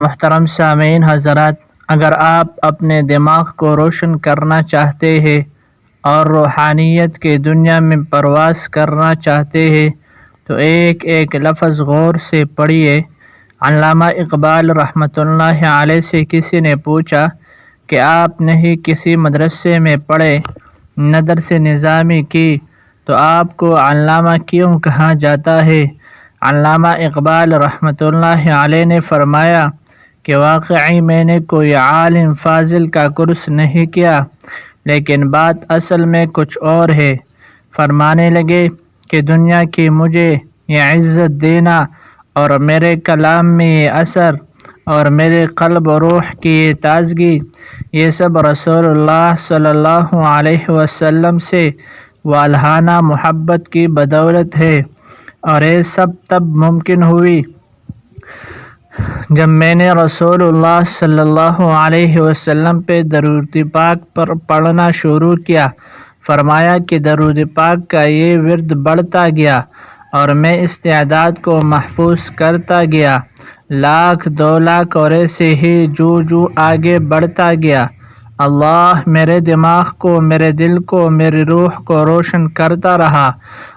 محترم سامعین حضرات، اگر آپ اپنے دماغ کو روشن کرنا چاہتے ہیں اور روحانیت کی دنیا میں پرواز کرنا چاہتے ہیں تو ایک ایک لفظ غور سے پڑھیے۔ علامہ اقبال رحمۃ اللہ علیہ سے کسی نے پوچھا کہ آپ نہیں کسی مدرسے میں پڑھے، نہ درس نظامی کی، تو آپ کو علامہ کیوں کہا جاتا ہے؟ علامہ اقبال رحمۃ اللہ علیہ نے فرمایا کہ واقعی میں نے کوئی عالم فاضل کا کورس نہیں کیا، لیکن بات اصل میں کچھ اور ہے۔ فرمانے لگے کہ دنیا کی مجھے یہ عزت دینا اور میرے کلام میں یہ اثر اور میرے قلب و روح کی یہ تازگی، یہ سب رسول اللہ صلی اللہ علیہ وسلم سے والہانہ محبت کی بدولت ہے، اور یہ سب تب ممکن ہوئی جب میں نے رسول اللہ صلی اللہ علیہ وسلم پہ درود پاک پر پڑھنا شروع کیا۔ فرمایا کہ درود پاک کا یہ ورد بڑھتا گیا اور میں اس تعداد کو محفوظ کرتا گیا، 1,00,000 2,00,000 اور ایسے ہی جو آگے بڑھتا گیا۔ اللہ میرے دماغ کو، میرے دل کو، میری روح کو روشن کرتا رہا،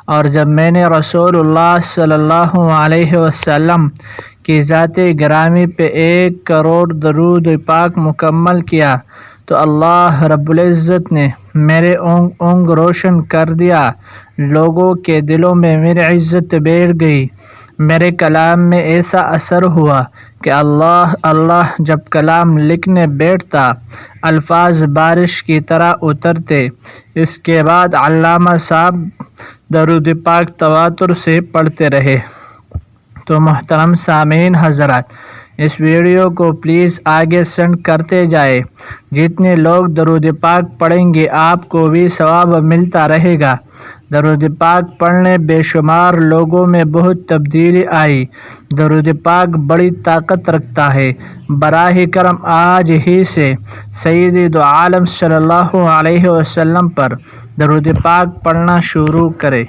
اور جب میں نے رسول اللہ صلی اللہ علیہ وسلم کی ذات گرامی پہ 1 کروڑ درود پاک مکمل کیا تو اللہ رب العزت نے میرے اونگ روشن کر دیا، لوگوں کے دلوں میں میری عزت بیٹھ گئی، میرے کلام میں ایسا اثر ہوا کہ اللہ جب کلام لکھنے بیٹھتا الفاظ بارش کی طرح اترتے۔ اس کے بعد علامہ صاحب درود پاک تواتر سے پڑھتے رہے۔ تو محترم سامعین حضرات، اس ویڈیو کو پلیز آگے سینڈ کرتے جائے۔ جتنے لوگ درود پاک پڑھیں گے آپ کو بھی ثواب ملتا رہے گا۔ درود پاک پڑھنے بے شمار لوگوں میں بہت تبدیلی آئی۔ درود پاک بڑی طاقت رکھتا ہے۔ براہ کرم آج ہی سے سید دو عالم صلی اللہ علیہ وسلم پر درود پاک پڑھنا شروع کرے۔